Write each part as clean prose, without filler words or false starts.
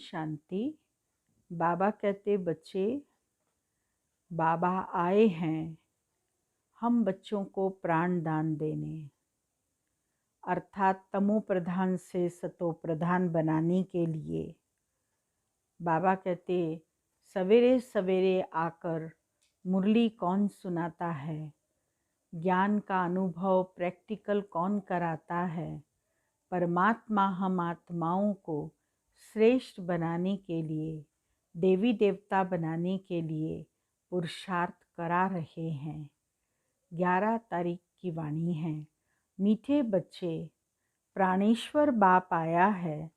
शांति। बाबा कहते, बच्चे, बाबा आए हैं हम बच्चों को प्राण दान देने, अर्थात तमो प्रधान से सतो प्रधान बनाने के लिए। बाबा कहते, सवेरे सवेरे आकर मुरली कौन सुनाता है, ज्ञान का अनुभव प्रैक्टिकल कौन कराता है। परमात्मा हम आत्माओं को श्रेष्ठ बनाने के लिए, देवी देवता बनाने के लिए पुरुषार्थ करा रहे हैं। 11 तारीख की वाणी है। मीठे बच्चे, प्राणेश्वर बाप आया है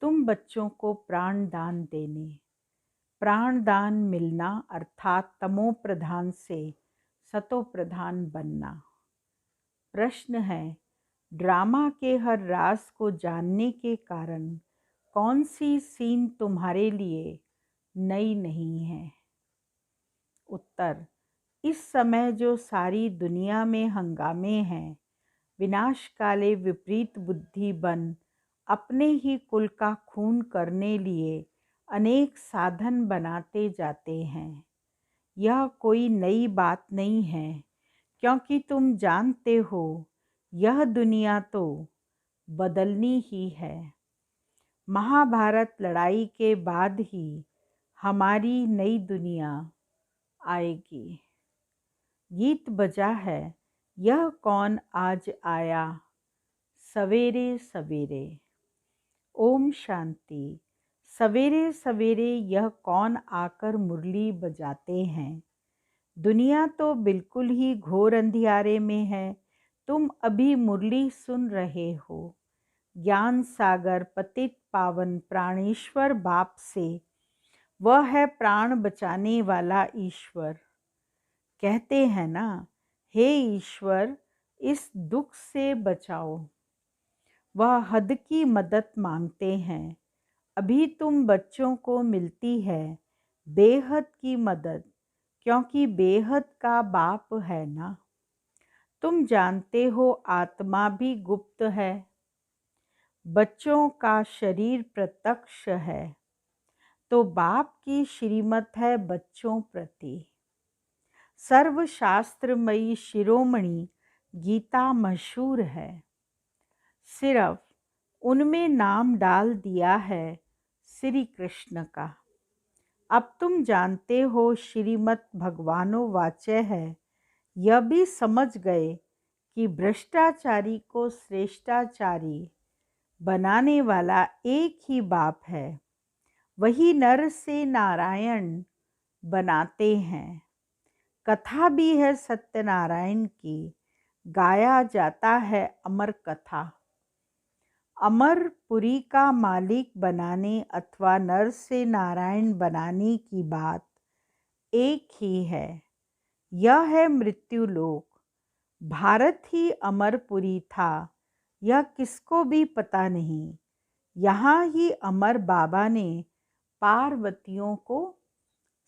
तुम बच्चों को प्राण दान देने। प्राण दान मिलना अर्थात तमो प्रधान से सतो प्रधान बनना। प्रश्न है, ड्रामा के हर राज को जानने के कारण कौन सी सीन तुम्हारे लिए नई नहीं है? उत्तर, इस समय जो सारी दुनिया में हंगामे हैं, विनाश काले विपरीत बुद्धि बन अपने ही कुल का खून करने लिए अनेक साधन बनाते जाते हैं। यह कोई नई बात नहीं है, क्योंकि तुम जानते हो यह दुनिया तो बदलनी ही है। महाभारत लड़ाई के बाद ही हमारी नई दुनिया आएगी। गीत बजा है, यह कौन आज आया सवेरे सवेरे। ओम शांति। सवेरे सवेरे यह कौन आकर मुरली बजाते हैं। दुनिया तो बिल्कुल ही घोर अंधियारे में है, तुम अभी मुरली सुन रहे हो। ज्ञान सागर पतित पावन प्राणेश्वर बाप से, वह है प्राण बचाने वाला ईश्वर। कहते हैं ना, हे ईश्वर इस दुख से बचाओ। वह हद की मदद मांगते हैं। अभी तुम बच्चों को मिलती है बेहद की मदद, क्योंकि बेहद का बाप है ना। तुम जानते हो आत्मा भी गुप्त है, बच्चों का शरीर प्रत्यक्ष है, तो बाप की श्रीमत है बच्चों प्रति। सर्वशास्त्रमयी शिरोमणि गीता मशहूर है, सिर्फ उनमें नाम डाल दिया है श्री कृष्ण का। अब तुम जानते हो श्रीमत भगवानो वाच्य है, यह भी समझ गए कि भ्रष्टाचारी को श्रेष्ठाचारी बनाने वाला एक ही बाप है, वही नर से नारायण बनाते हैं। कथा भी है सत्यनारायण की, गाया जाता है अमर कथा। अमरपुरी का मालिक बनाने अथवा नर से नारायण बनाने की बात एक ही है। यह है मृत्युलोक। भारत ही अमरपुरी था, यह किसको भी पता नहीं। यहाँ ही अमर बाबा ने पार्वतियों को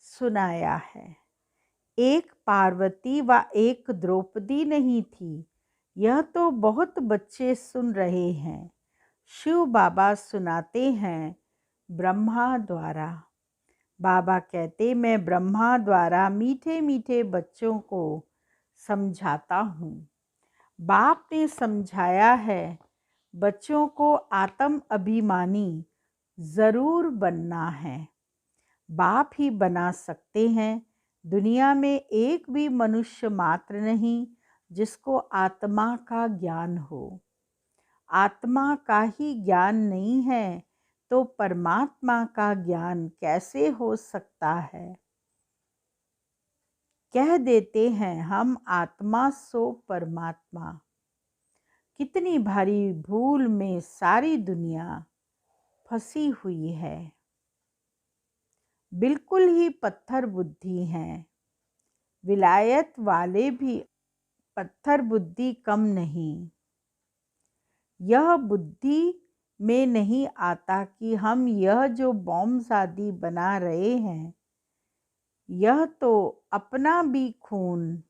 सुनाया है। एक पार्वती व एक द्रौपदी नहीं थी, यह तो बहुत बच्चे सुन रहे हैं। शिव बाबा सुनाते हैं ब्रह्मा द्वारा। बाबा कहते, मैं ब्रह्मा द्वारा मीठे मीठे बच्चों को समझाता हूँ। बाप ने समझाया है बच्चों को आत्म अभिमानी ज़रूर बनना है। बाप ही बना सकते हैं। दुनिया में एक भी मनुष्य मात्र नहीं जिसको आत्मा का ज्ञान हो। आत्मा का ही ज्ञान नहीं है तो परमात्मा का ज्ञान कैसे हो सकता है। कह देते हैं हम आत्मा सो परमात्मा। कितनी भारी भूल में सारी दुनिया फंसी हुई है। बिल्कुल ही पत्थर बुद्धि हैं। विलायत वाले भी पत्थर बुद्धि कम नहीं। यह बुद्धि में नहीं आता कि हम यह जो बॉम्ब आदि बना रहे हैं, यह तो अपना भी खून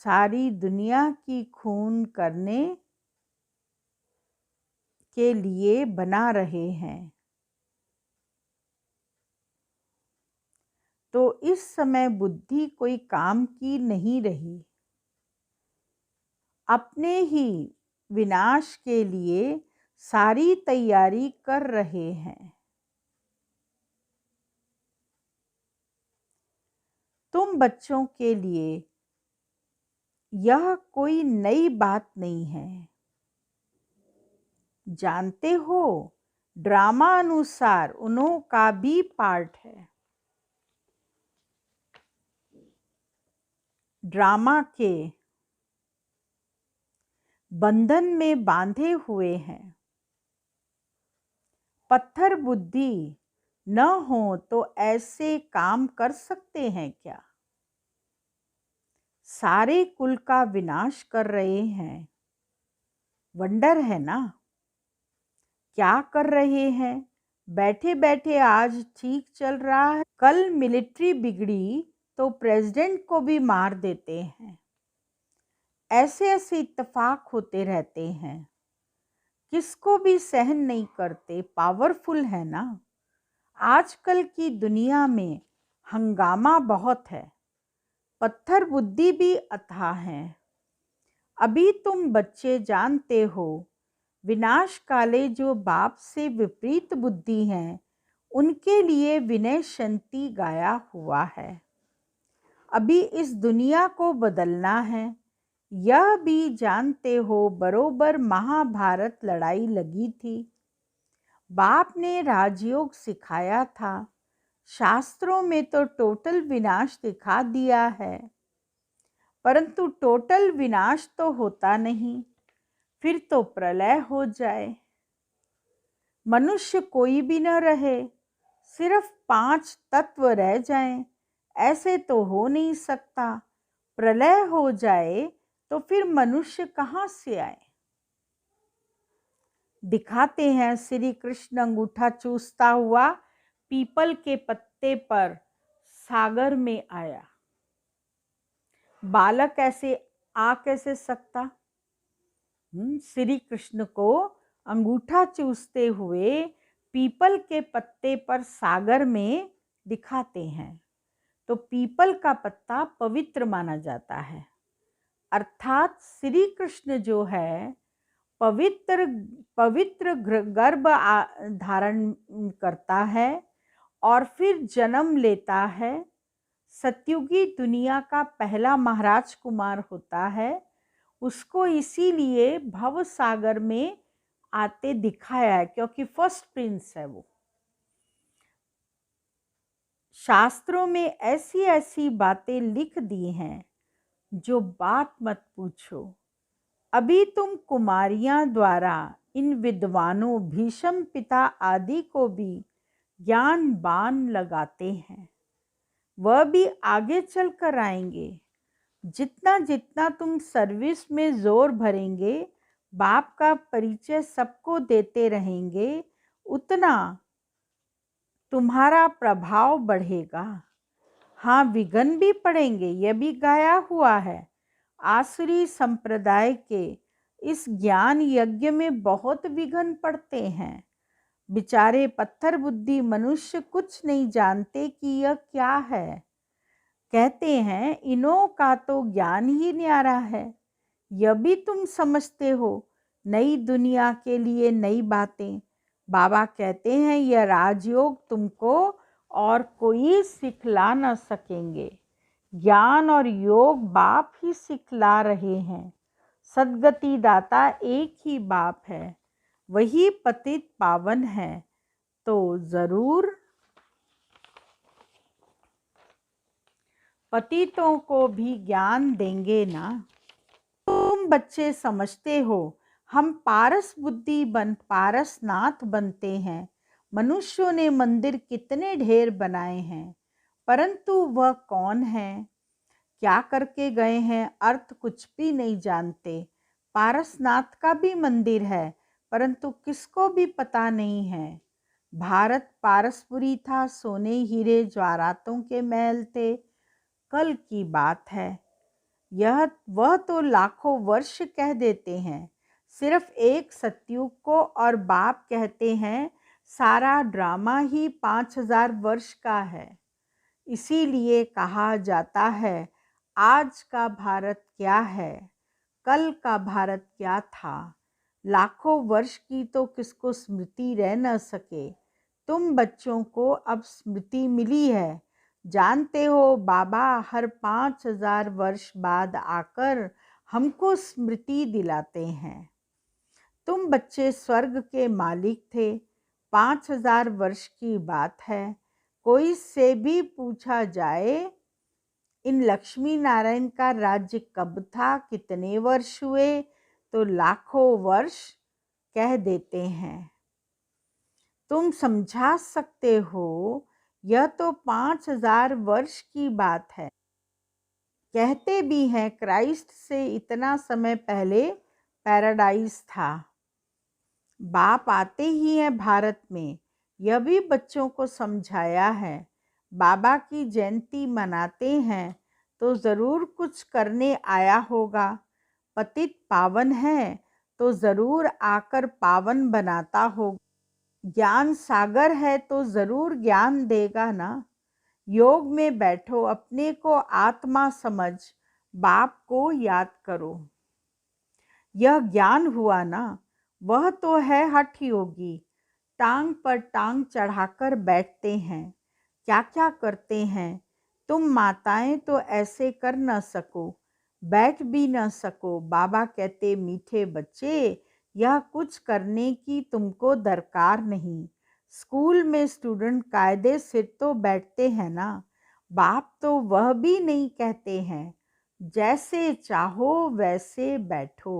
सारी दुनिया की खून करने के लिए बना रहे हैं। तो इस समय बुद्धि कोई काम की नहीं रही, अपने ही विनाश के लिए सारी तैयारी कर रहे हैं। तुम बच्चों के लिए यह कोई नई बात नहीं है। जानते हो, ड्रामा अनुसार उन्हों का भी पार्ट है। ड्रामा के बंधन में बांधे हुए हैं। पत्थर बुद्धि न हो तो ऐसे काम कर सकते हैं क्या? सारे कुल का विनाश कर रहे हैं। वंडर है ना? क्या कर रहे हैं? बैठे बैठे आज ठीक चल रहा है, कल मिलिट्री बिगड़ी तो प्रेसिडेंट को भी मार देते हैं। ऐसे ऐसे इत्तेफाक होते रहते हैं, किसको भी सहन नहीं करते। पावरफुल है ना? आजकल की दुनिया में हंगामा बहुत है, पत्थर बुद्धि भी अथाह है। अभी तुम बच्चे जानते हो, विनाश काले जो बाप से विपरीत बुद्धि हैं, उनके लिए विनय शांति गाया हुआ है। अभी इस दुनिया को बदलना है, यह भी जानते हो। बरोबर महाभारत लड़ाई लगी थी, बाप ने राजयोग सिखाया था, शास्त्रों में तो टोटल विनाश दिखा दिया है, परंतु टोटल विनाश तो होता नहीं, फिर तो प्रलय हो जाए, मनुष्य कोई भी न रहे, सिर्फ 5 तत्व रह जाएं। ऐसे तो हो नहीं सकता। प्रलय हो जाए तो फिर मनुष्य कहाँ से आए? दिखाते हैं श्री कृष्ण अंगूठा चूसता हुआ पीपल के पत्ते पर सागर में आया। बालक ऐसे आ कैसे सकता? श्री कृष्ण को अंगूठा चूसते हुए पीपल के पत्ते पर सागर में दिखाते हैं, तो पीपल का पत्ता पवित्र माना जाता है। अर्थात श्री कृष्ण जो है पवित्र गर्भ धारण करता है और फिर जन्म लेता है। सतयुगी दुनिया का पहला महाराज कुमार होता है, उसको इसीलिए भव सागर में आते दिखाया है, क्योंकि फर्स्ट प्रिंस है वो। शास्त्रों में ऐसी ऐसी बातें लिख दी हैं जो बात मत पूछो। अभी तुम कुमारियां द्वारा इन विद्वानों भीष्म पिता आदि को भी ज्ञान बाण लगाते हैं, वह भी आगे चल कर आएंगे। जितना जितना तुम सर्विस में जोर भरेंगे, बाप का परिचय सबको देते रहेंगे, उतना तुम्हारा प्रभाव बढ़ेगा। हाँ, विघ्न भी पड़ेंगे, यह भी गाया हुआ है। आसुरी संप्रदाय के इस ज्ञान यज्ञ में बहुत विघ्न पड़ते हैं। बेचारे पत्थर बुद्धि मनुष्य कुछ नहीं जानते कि यह क्या है। कहते हैं इन्हों का तो ज्ञान ही न्यारा है। यह भी तुम समझते हो, नई दुनिया के लिए नई बातें। बाबा कहते हैं यह राजयोग तुमको और कोई सिखला न सकेंगे। ज्ञान और योग बाप ही सिखला रहे हैं। सद्गति दाता एक ही बाप है, वही पतित पावन है, तो जरूर पतितों को भी ज्ञान देंगे ना। तुम बच्चे समझते हो हम पारस बुद्धि पारसनाथ बनते हैं। मनुष्यों ने मंदिर कितने ढेर बनाए हैं, परंतु वह कौन है, क्या करके गए हैं, अर्थ कुछ भी नहीं जानते। पारसनाथ का भी मंदिर है, परंतु किसको भी पता नहीं है। भारत पारसपुरी था, सोने हीरे जवाहरातों के महल थे, कल की बात है। यह वह तो लाखों वर्ष कह देते हैं, सिर्फ एक सतयुग को, और बाप कहते हैं सारा ड्रामा ही 5000 वर्ष का है। इसीलिए कहा जाता है, आज का भारत क्या है, कल का भारत क्या था। लाखों वर्ष की तो किसको स्मृति रह न सके। तुम बच्चों को अब स्मृति मिली है। जानते हो, बाबा हर 5,000 वर्ष बाद आकर हमको स्मृति दिलाते हैं। तुम बच्चे स्वर्ग के मालिक थे। 5,000 वर्ष की बात है। कोई से भी पूछा जाए, इन लक्ष्मी नारायण का राज्य कब था, कितने वर्ष हुए, तो लाखों वर्ष कह देते हैं। तुम समझा सकते हो, यह तो 5,000 वर्ष की बात है। कहते भी हैं क्राइस्ट से इतना समय पहले पैराडाइज था। बाप आते ही हैं भारत में, यह भी बच्चों को समझाया है। बाबा की जयंती मनाते हैं तो ज़रूर कुछ करने आया होगा। पतित पावन है तो ज़रूर आकर पावन बनाता होगा। ज्ञान सागर है तो ज़रूर ज्ञान देगा ना। योग में बैठो, अपने को आत्मा समझ, बाप को याद करो। यह ज्ञान हुआ ना, वह तो है हठ योगी। टांग पर टांग चढ़ाकर बैठते हैं। क्या क्या करते हैं। तुम माताएं तो ऐसे कर न सको, बैठ भी न सको। बाबा कहते, मीठे बच्चे, यह कुछ करने की तुमको दरकार नहीं। स्कूल में स्टूडेंट कायदे से तो बैठते हैं ना। बाप तो वह भी नहीं कहते हैं, जैसे चाहो वैसे बैठो।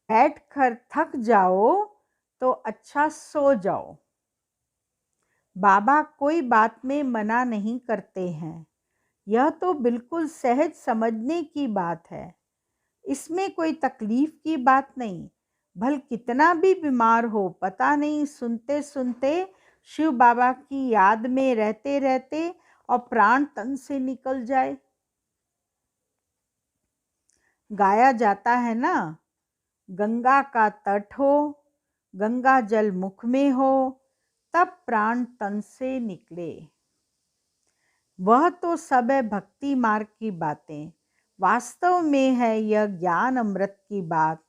बैठकर थक जाओ तो अच्छा सो जाओ। बाबा कोई बात में मना नहीं करते हैं। यह तो बिल्कुल सहज समझने की बात है। इसमें कोई तकलीफ की बात नहीं। भल कितना भी बीमार हो, पता नहीं सुनते सुनते शिव बाबा की याद में रहते रहते और प्राण तन से निकल जाए। गाया जाता है ना, गंगा का तट हो, गंगा जल मुख में हो, तब प्राण तन से निकले। वह तो सब है भक्ति मार्ग की बातें। वास्तव में है यह ज्ञान अमृत की बात।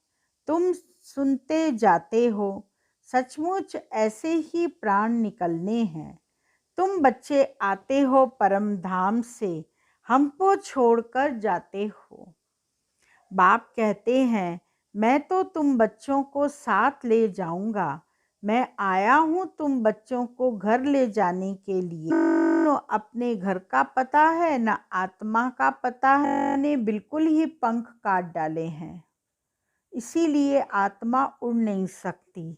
तुम सुनते जाते हो, सचमुच ऐसे ही प्राण निकलने हैं। तुम बच्चे आते हो परम धाम से, हमको छोड़कर जाते हो। बाप कहते हैं, मैं तो तुम बच्चों को साथ ले जाऊंगा। मैं आया हूँ तुम बच्चों को घर ले जाने के लिए। न अपने घर का पता है, न आत्मा का पता है, ने बिल्कुल ही पंख काट डाले हैं। इसीलिए आत्मा उड़ नहीं सकती,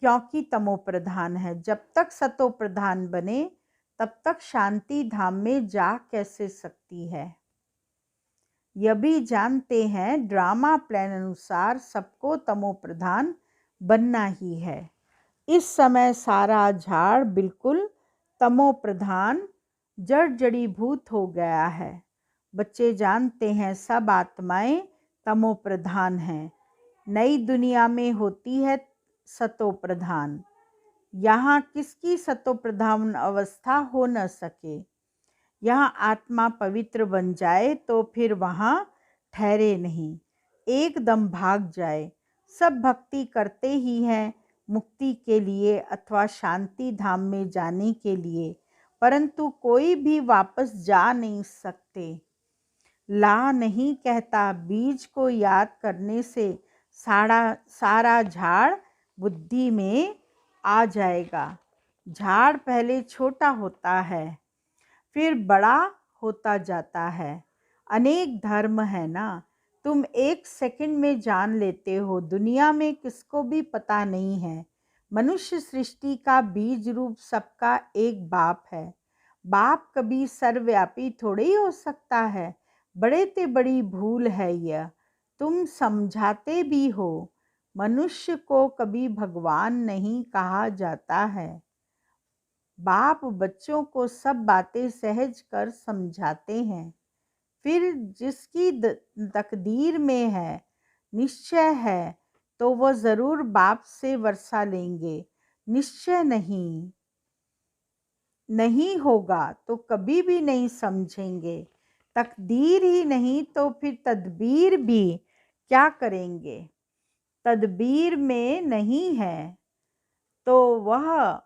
क्योंकि तमो प्रधान है। जब तक सतो प्रधान बने तब तक शांति धाम में जा कैसे सकती है। यह भी जानते हैं, ड्रामा प्लान अनुसार सबको तमो प्रधान बनना ही है। इस समय सारा झाड़ बिल्कुल तमो प्रधान जड़ जड़ीभूत हो गया है। बच्चे जानते हैं सब आत्माएं तमो प्रधान हैं। नई दुनिया में होती है सतो प्रधान। यहाँ किसकी सतो प्रधान अवस्था हो न सके। यहाँ आत्मा पवित्र बन जाए तो फिर वहाँ ठहरे नहीं, एकदम भाग जाए। सब भक्ति करते ही हैं मुक्ति के लिए अथवा शांति धाम में जाने के लिए, परंतु कोई भी वापस जा नहीं सकते। ला नहीं कहता, बीज को याद करने से सारा झाड़ बुद्धि में आ जाएगा। झाड़ पहले छोटा होता है, फिर बड़ा होता जाता है। अनेक धर्म है ना, तुम एक सेकंड में जान लेते हो। दुनिया में किसको भी पता नहीं है। मनुष्य सृष्टि का बीज रूप सबका एक बाप है। बाप कभी सर्वव्यापी थोड़े ही हो सकता है। बड़े ते बड़ी भूल है यह। तुम समझाते भी हो। मनुष्य को कभी भगवान नहीं कहा जाता है। बाप बच्चों को सब बातें सहज कर समझाते हैं। फिर जिसकी तकदीर में है, निश्चय है, तो वह ज़रूर बाप से वर्षा लेंगे। निश्चय नहीं, नहीं होगा तो कभी भी नहीं समझेंगे। तकदीर ही नहीं तो फिर तदबीर भी क्या करेंगे। तदबीर में नहीं है तो वह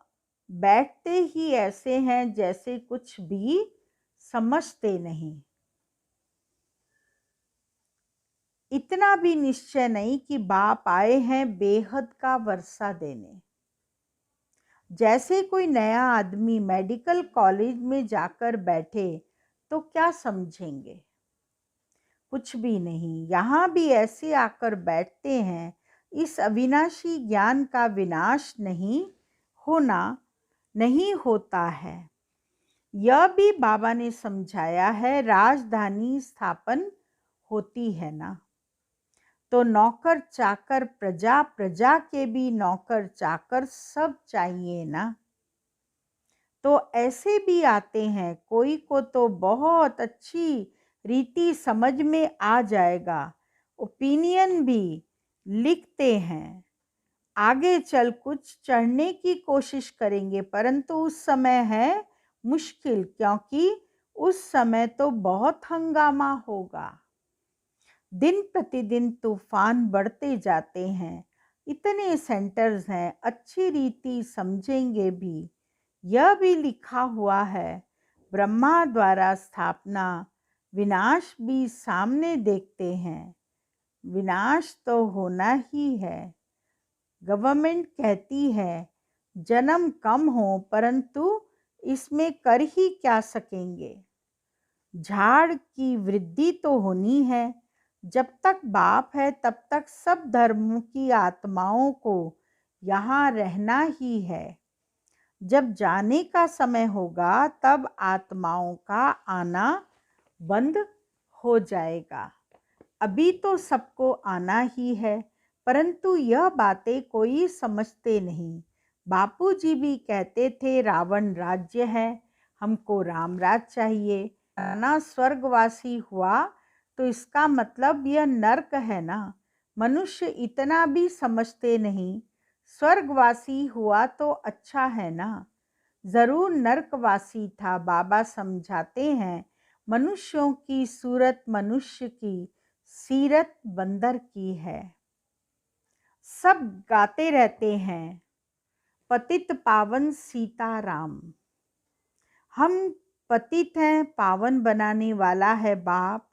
बैठते ही ऐसे हैं जैसे कुछ भी समझते नहीं। इतना भी निश्चय नहीं कि बाप आए हैं बेहद का वर्षा देने। जैसे कोई नया आदमी मेडिकल कॉलेज में जाकर बैठे तो क्या समझेंगे, कुछ भी नहीं। यहाँ भी ऐसे आकर बैठते हैं। इस अविनाशी ज्ञान का विनाश नहीं होता है। यह भी बाबा ने समझाया है। राजधानी स्थापन होती है ना, तो नौकर चाकर, प्रजा, प्रजा के भी नौकर चाकर सब चाहिए ना। तो ऐसे भी आते हैं, कोई को तो बहुत अच्छी रीति समझ में आ जाएगा, ओपिनियन भी लिखते हैं, आगे चल कुछ चढ़ने की कोशिश करेंगे, परंतु उस समय है मुश्किल, क्योंकि उस समय तो बहुत हंगामा होगा। दिन प्रतिदिन तूफान बढ़ते जाते हैं। इतने सेंटर्स हैं, अच्छी रीति समझेंगे भी। यह भी लिखा हुआ है, ब्रह्मा द्वारा स्थापना, विनाश भी सामने देखते हैं। विनाश तो होना ही है। गवर्नमेंट कहती है जन्म कम हो, परंतु इसमें कर ही क्या सकेंगे। झाड़ की वृद्धि तो होनी है। जब तक बाप है तब तक सब धर्मों की आत्माओं को यहाँ रहना ही है। जब जाने का समय होगा तब आत्माओं का आना बंद हो जाएगा। अभी तो सबको आना ही है, परंतु यह बातें कोई समझते नहीं। बापूजी भी कहते थे रावण राज्य है, हमको रामराज चाहिए। ना स्वर्गवासी हुआ तो इसका मतलब यह नरक है ना। मनुष्य इतना भी समझते नहीं। स्वर्गवासी हुआ तो अच्छा है ना, जरूर नरकवासी था। बाबा समझाते हैं मनुष्यों की सूरत मनुष्य की, सीरत बंदर की है। सब गाते रहते हैं पतित पावन सीताराम। हम पतित हैं, पावन बनाने वाला है बाप।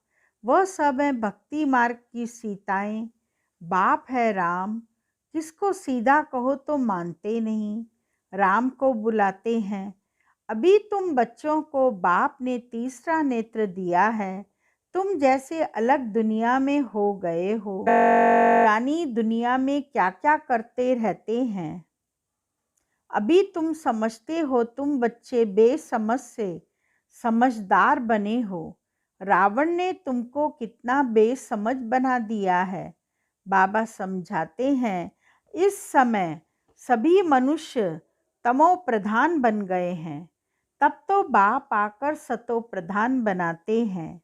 वह सब है भक्ति मार्ग की सीताएं। बाप है राम, किसको सीधा कहो तो मानते नहीं, राम को बुलाते हैं। अभी तुम बच्चों को बाप ने तीसरा नेत्र दिया है। तुम जैसे अलग दुनिया में हो गए हो, यानी दुनिया में क्या क्या करते रहते हैं। अभी तुम समझते हो, तुम बच्चे बेसमझ से समझदार बने हो। रावण ने तुमको कितना बेसमझ बना दिया है। बाबा समझाते हैं इस समय सभी मनुष्य तमो प्रधान बन गए हैं, तब तो बाप आकर सतो प्रधान बनाते हैं।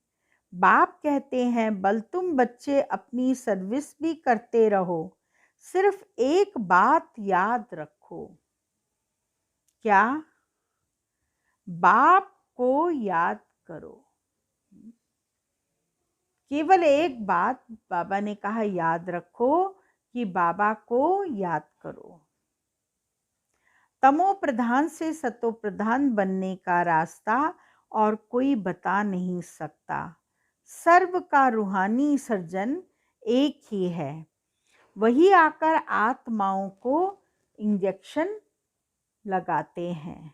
बाप कहते हैं बल तुम बच्चे अपनी सर्विस भी करते रहो, सिर्फ एक बात याद रखो। क्या? बाप को याद करो। केवल एक बात बाबा ने कहा, याद रखो कि बाबा को याद करो। तमो प्रधान से सतो प्रधान बनने का रास्ता और कोई बता नहीं सकता। सर्व का रूहानी सर्जन एक ही है। वही आकर आत्माओं को इंजेक्शन लगाते हैं,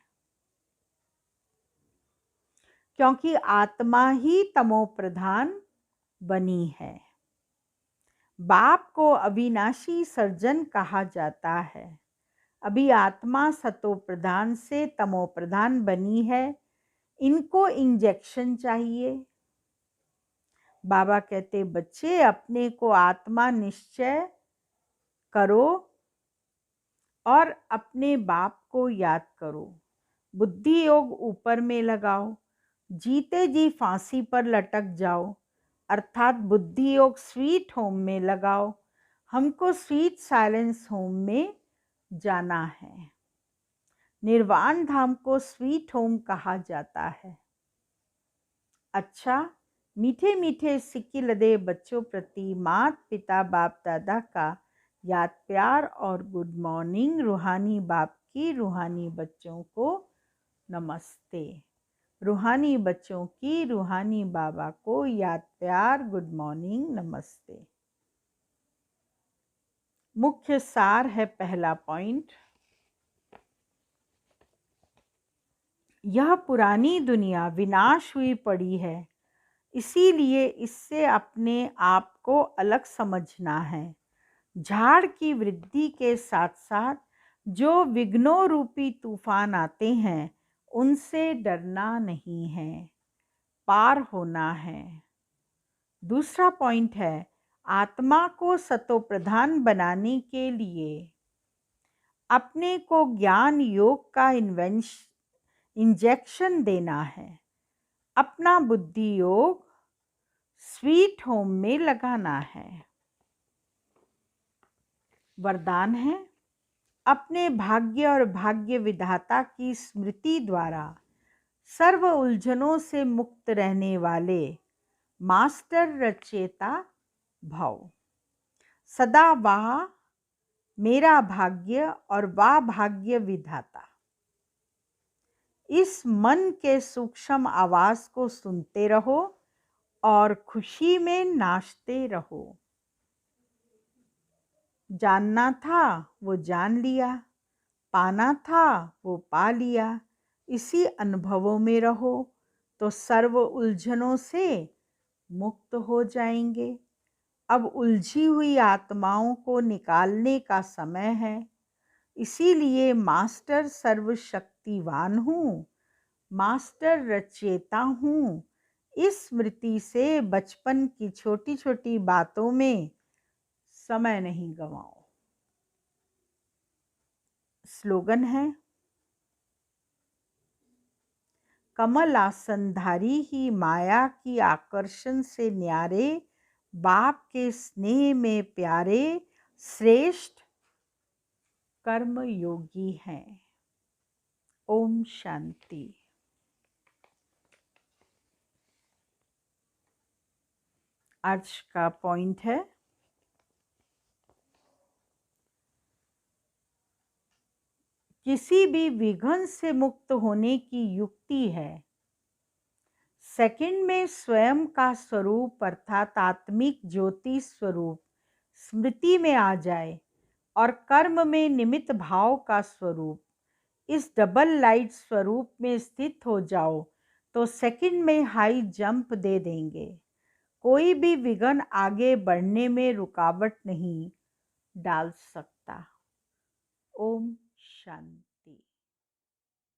क्योंकि आत्मा ही तमो प्रधान बनी है। बाप को अविनाशी सर्जन कहा जाता है। अभी आत्मा सतो प्रधान से तमो प्रधान बनी है, इनको इंजेक्शन चाहिए। बाबा कहते बच्चे अपने को आत्मा निश्चय करो और अपने बाप को याद करो। बुद्धि योग ऊपर में लगाओ, जीते जी फांसी पर लटक जाओ, अर्थात बुद्धि योग स्वीट होम में लगाओ। हमको स्वीट साइलेंस होम में जाना है। निर्वाण धाम को स्वीट होम कहा जाता है। अच्छा, मीठे मीठे सिक्के लदे बच्चों प्रति माता पिता बाप दादा का याद प्यार और गुड मॉर्निंग। रूहानी बाप की रूहानी बच्चों को नमस्ते। रूहानी बच्चों की रूहानी बाबा को याद प्यार गुड मॉर्निंग नमस्ते। मुख्य सार है पहला पॉइंट, यह पुरानी दुनिया विनाश हुई पड़ी है, इसीलिए इससे अपने आप को अलग समझना है। झाड़ की वृद्धि के साथ साथ जो विघ्नों रूपी तूफान आते हैं उनसे डरना नहीं है, पार होना है। दूसरा पॉइंट है, आत्मा को सतोप्रधान बनाने के लिए अपने को ज्ञान योग का इंजेक्शन देना है। अपना बुद्धि योग स्वीट होम में लगाना है। वरदान है, अपने भाग्य और भाग्य विधाता की स्मृति द्वारा सर्व उलझनों से मुक्त रहने वाले मास्टर रचयिता भव। सदा वाह मेरा भाग्य और वाह भाग्य विधाता। इस मन के सूक्ष्म आवाज को सुनते रहो और खुशी में नाचते रहो। जानना था वो जान लिया, पाना था वो पा लिया। इसी अनुभवों में रहो तो सर्व उलझनों से मुक्त हो जाएंगे। अब उलझी हुई आत्माओं को निकालने का समय है। इसीलिए मास्टर सर्वशक्तिवान हूँ, मास्टर रचयिता हूँ। इस स्मृति से बचपन की छोटी छोटी बातों में समय नहीं गंवाओ। स्लोगन है, कमल आसनधारी ही माया की आकर्षण से न्यारे, बाप के स्नेह में प्यारे, श्रेष्ठ कर्म योगी हैं। ओम शांति। आज का पॉइंट है, किसी भी विघ्न से मुक्त होने की युक्ति है सेकंड में स्वयं का स्वरूप अर्थात आत्मिक ज्योति स्वरूप स्मृति में आ जाए और कर्म में निमित्त भाव का स्वरूप इस डबल लाइट स्वरूप में स्थित हो जाओ तो सेकंड में हाई जंप दे देंगे। कोई भी विघ्न आगे बढ़ने में रुकावट नहीं डाल सकता। ओम शांति।